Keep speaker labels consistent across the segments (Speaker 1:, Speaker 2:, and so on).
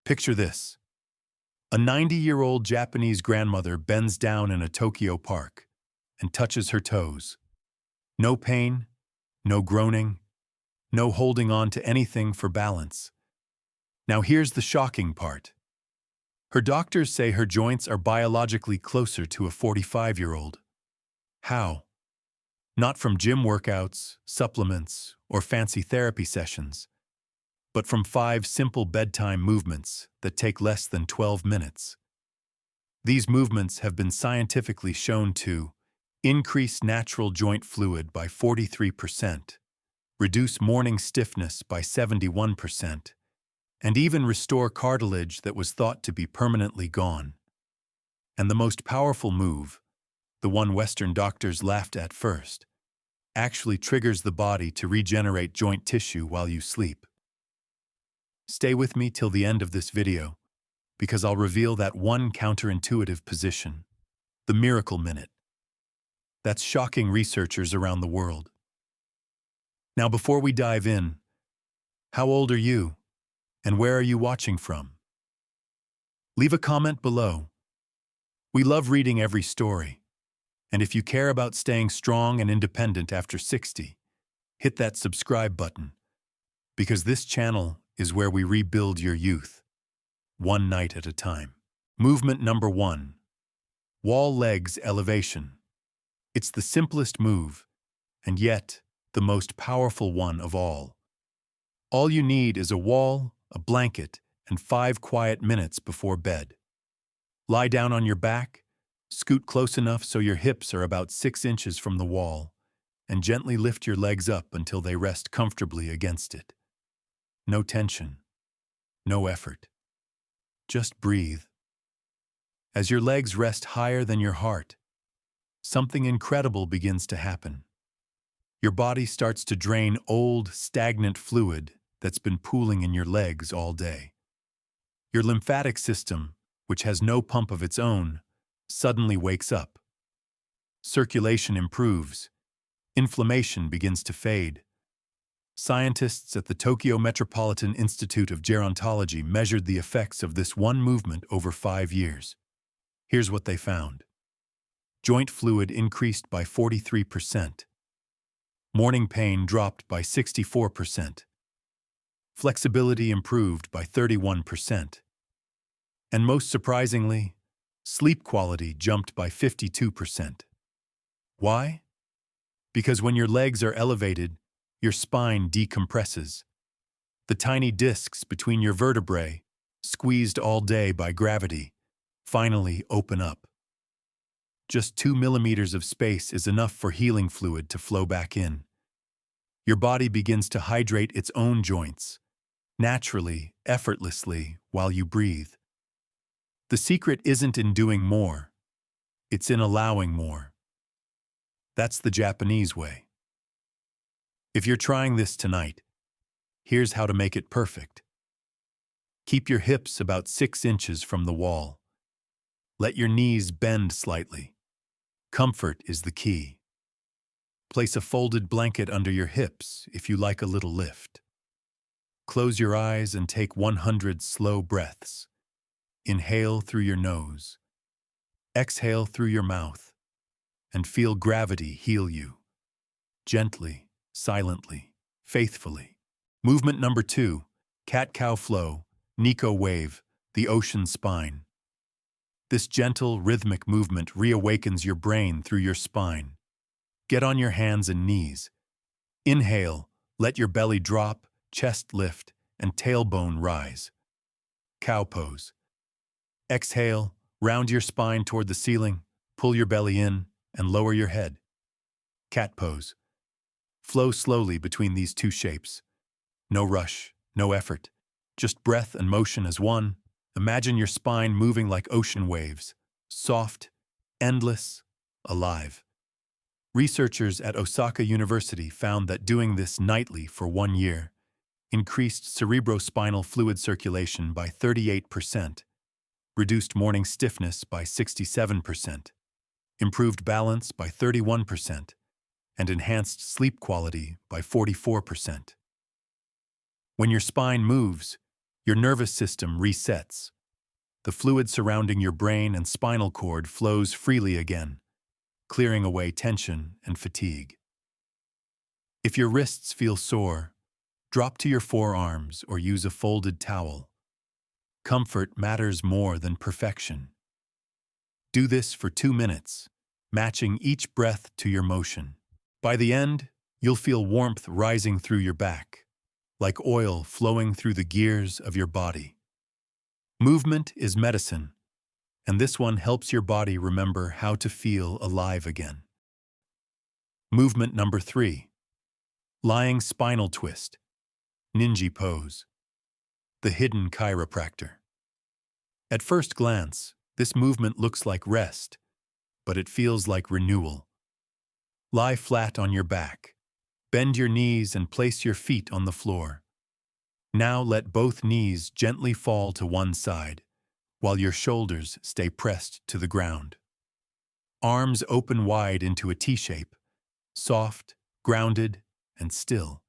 Speaker 1: Picture this. A 90-year-old Japanese grandmother bends down in a Tokyo park and touches her toes. No pain, no groaning, no holding on to anything for balance. Now here's the shocking part. Her doctors say her joints are biologically closer to a 45-year-old. How? Not from gym workouts, supplements, or fancy therapy sessions, but from 5 simple bedtime movements that take less than 12 minutes. These movements have been scientifically shown to increase natural joint fluid by 43%, reduce morning stiffness by 71%, and even restore cartilage that was thought to be permanently gone. And the most powerful move, the one Western doctors laughed at first, actually triggers the body to regenerate joint tissue while you sleep. Stay with me till the end of this video, because I'll reveal that one counterintuitive position, the miracle minute, that's shocking researchers around the world. Now, before we dive in, how old are you, and where are you watching from? Leave a comment below. We love reading every story, and if you care about staying strong and independent after 60, hit that subscribe button, because this channel is where we rebuild your youth, one night at a time. Movement number 1. Wall legs elevation. It's the simplest move, and yet the most powerful one of all. All you need is a wall, a blanket, and 5 quiet minutes before bed. Lie down on your back, scoot close enough so your hips are about 6 inches from the wall, and gently lift your legs up until they rest comfortably against it. No tension, no effort. Just breathe. As your legs rest higher than your heart, something incredible begins to happen. Your body starts to drain old, stagnant fluid that's been pooling in your legs all day. Your lymphatic system, which has no pump of its own, suddenly wakes up. Circulation improves. Inflammation begins to fade. Scientists at the Tokyo Metropolitan Institute of Gerontology measured the effects of this one movement over 5 years. Here's what they found. Joint fluid increased by 43%. Morning pain dropped by 64%. Flexibility improved by 31%. And most surprisingly, sleep quality jumped by 52%. Why? Because when your legs are elevated, your spine decompresses. The tiny discs between your vertebrae, squeezed all day by gravity, finally open up. Just 2 millimeters of space is enough for healing fluid to flow back in. Your body begins to hydrate its own joints, naturally, effortlessly, while you breathe. The secret isn't in doing more, it's in allowing more. That's the Japanese way. If you're trying this tonight, here's how to make it perfect. Keep your hips about 6 inches from the wall. Let your knees bend slightly. Comfort is the key. Place a folded blanket under your hips if you like a little lift. Close your eyes and take 100 slow breaths. Inhale through your nose. Exhale through your mouth. And feel gravity heal you. Gently, silently, faithfully. Movement number 2, cat-cow flow, Nico wave, the ocean spine. This gentle, rhythmic movement reawakens your brain through your spine. Get on your hands and knees. Inhale, let your belly drop, chest lift, and tailbone rise. Cow pose. Exhale, round your spine toward the ceiling, pull your belly in, and lower your head. Cat pose. Flow slowly between these two shapes. No rush, no effort, just breath and motion as one. Imagine your spine moving like ocean waves, soft, endless, alive. Researchers at Osaka University found that doing this nightly for 1 year increased cerebrospinal fluid circulation by 38%, reduced morning stiffness by 67%, improved balance by 31%, and enhanced sleep quality by 44%. When your spine moves, Your nervous system resets. The fluid surrounding your brain and spinal cord flows freely again, clearing away tension and fatigue. If your wrists feel sore, drop to your forearms or use a folded towel. Comfort matters more than perfection. Do this for 2 minutes, matching each breath to your motion. By the end, you'll feel warmth rising through your back, like oil flowing through the gears of your body. Movement is medicine, and this one helps your body remember how to feel alive again. Movement number 3. Lying spinal twist, ninja pose, the hidden chiropractor. At first glance, this movement looks like rest, but it feels like renewal. Lie flat on your back, bend your knees and place your feet on the floor. Now let both knees gently fall to one side, while your shoulders stay pressed to the ground. Arms open wide into a T-shape, soft, grounded, and still.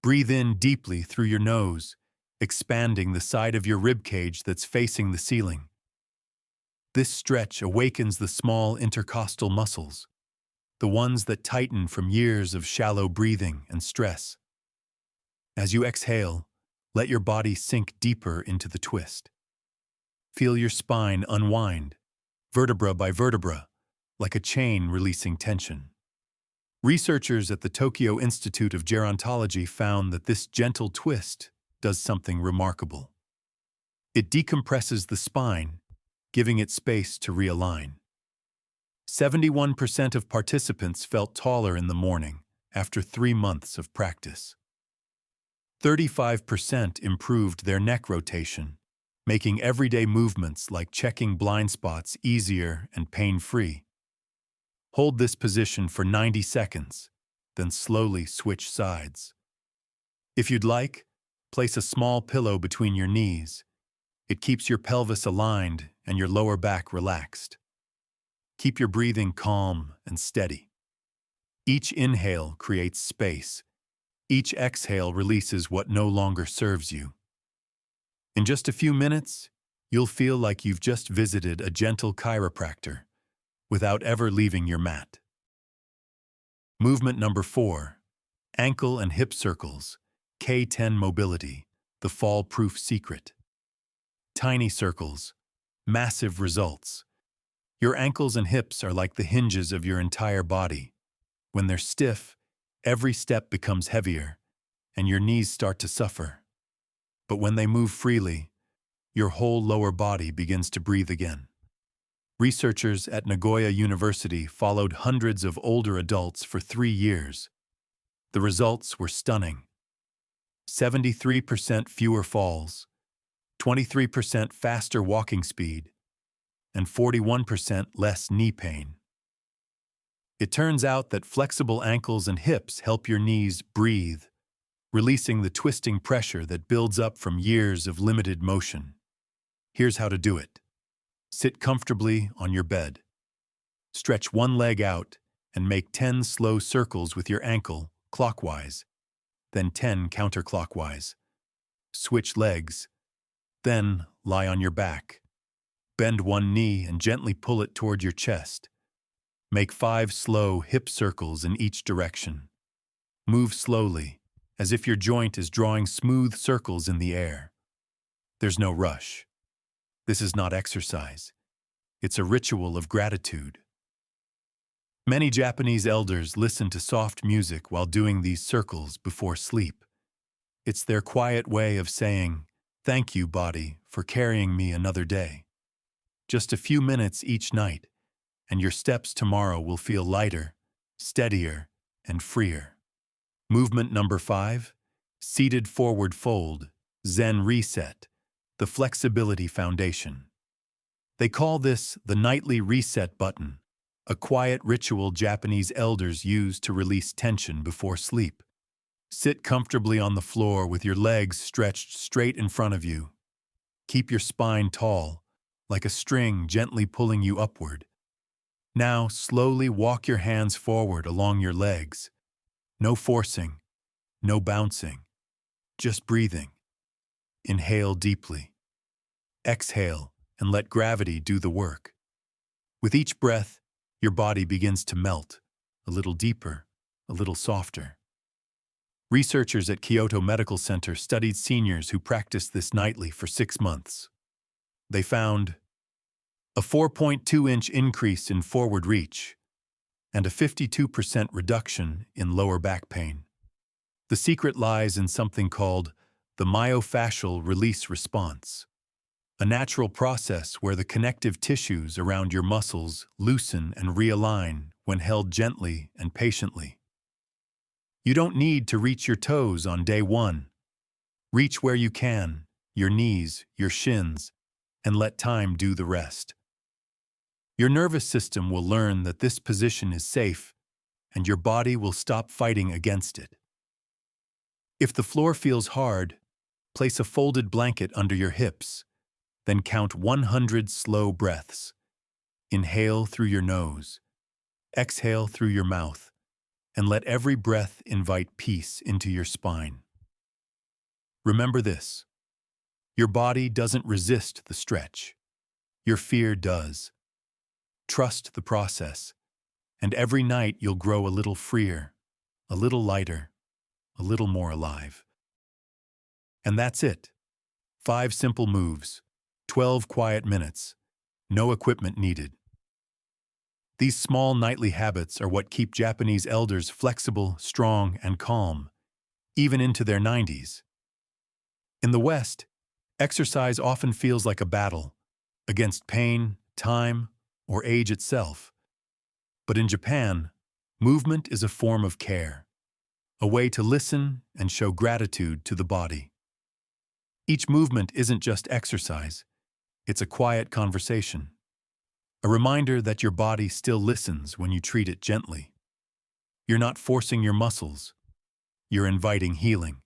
Speaker 1: Breathe in deeply through your nose, expanding the side of your rib cage that's facing the ceiling. This stretch awakens the small intercostal muscles, the ones that tighten from years of shallow breathing and stress. As you exhale, let your body sink deeper into the twist. Feel your spine unwind, vertebra by vertebra, like a chain releasing tension. Researchers at the Tokyo Institute of Gerontology found that this gentle twist does something remarkable. It decompresses the spine, giving it space to realign. 71% of participants felt taller in the morning after 3 months of practice. 35% improved their neck rotation, making everyday movements like checking blind spots easier and pain-free. Hold this position for 90 seconds, then slowly switch sides. If you'd like, place a small pillow between your knees. It keeps your pelvis aligned and your lower back relaxed. Keep your breathing calm and steady. Each inhale creates space. Each exhale releases what no longer serves you. In just a few minutes, you'll feel like you've just visited a gentle chiropractor without ever leaving your mat. Movement number 4. Ankle and hip circles, K10 mobility, the fall-proof secret. Tiny circles, massive results. Your ankles and hips are like the hinges of your entire body. When they're stiff, every step becomes heavier, and your knees start to suffer. But when they move freely, your whole lower body begins to breathe again. Researchers at Nagoya University followed hundreds of older adults for 3 years. The results were stunning. 73% fewer falls, 23% faster walking speed, and 41% less knee pain. It turns out that flexible ankles and hips help your knees breathe, releasing the twisting pressure that builds up from years of limited motion. Here's how to do it. Sit comfortably on your bed. Stretch one leg out and make 10 slow circles with your ankle clockwise, then 10 counterclockwise. Switch legs, then lie on your back. Bend one knee and gently pull it toward your chest. Make 5 slow hip circles in each direction. Move slowly, as if your joint is drawing smooth circles in the air. There's no rush. This is not exercise. It's a ritual of gratitude. Many Japanese elders listen to soft music while doing these circles before sleep. It's their quiet way of saying, "Thank you, body, for carrying me another day." Just a few minutes each night, and your steps tomorrow will feel lighter, steadier, and freer. Movement number 5, seated forward fold, Zen reset, the flexibility foundation. They call this the nightly reset button, a quiet ritual Japanese elders use to release tension before sleep. Sit comfortably on the floor with your legs stretched straight in front of you. Keep your spine tall, like a string gently pulling you upward. Now slowly walk your hands forward along your legs. No forcing, no bouncing, just breathing. Inhale deeply. Exhale and let gravity do the work. With each breath, your body begins to melt, a little deeper, a little softer. Researchers at Kyoto Medical Center studied seniors who practiced this nightly for 6 months. They found a 4.2-inch increase in forward reach and a 52% reduction in lower back pain. The secret lies in something called the myofascial release response, a natural process where the connective tissues around your muscles loosen and realign when held gently and patiently. You don't need to reach your toes on day 1. Reach where you can, your knees, your shins, and let time do the rest. Your nervous system will learn that this position is safe, and your body will stop fighting against it. If the floor feels hard, place a folded blanket under your hips, then count 100 slow breaths. Inhale through your nose, exhale through your mouth, and let every breath invite peace into your spine. Remember this: your body doesn't resist the stretch. Your fear does. Trust the process, and every night you'll grow a little freer, a little lighter, a little more alive. And that's it. 5 simple moves, 12 quiet minutes, no equipment needed. These small nightly habits are what keep Japanese elders flexible, strong, and calm, even into their 90s. In the West, exercise often feels like a battle against pain, time, or age itself. But in Japan, movement is a form of care, a way to listen and show gratitude to the body. Each movement isn't just exercise, it's a quiet conversation, a reminder that your body still listens when you treat it gently. You're not forcing your muscles, you're inviting healing.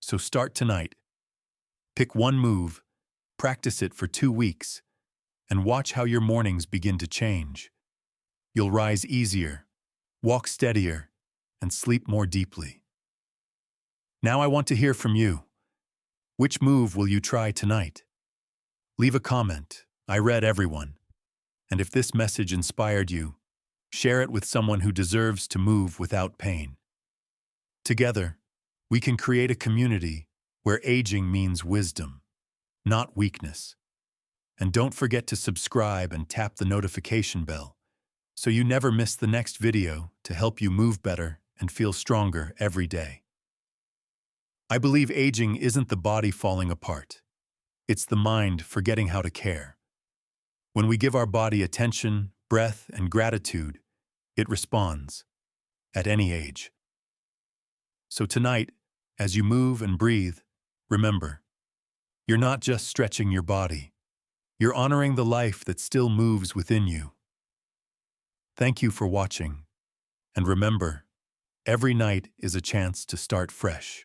Speaker 1: So start tonight. Pick one move, practice it for 2 weeks, and watch how your mornings begin to change. You'll rise easier, walk steadier, and sleep more deeply. Now I want to hear from you. Which move will you try tonight? Leave a comment. I read everyone. And if this message inspired you, share it with someone who deserves to move without pain. Together, we can create a community where aging means wisdom, not weakness. And don't forget to subscribe and tap the notification bell so you never miss the next video to help you move better and feel stronger every day. I believe aging isn't the body falling apart. It's the mind forgetting how to care. When we give our body attention, breath, and gratitude, it responds, at any age. So tonight, as you move and breathe, remember, you're not just stretching your body. You're honoring the life that still moves within you. Thank you for watching. And remember, every night is a chance to start fresh.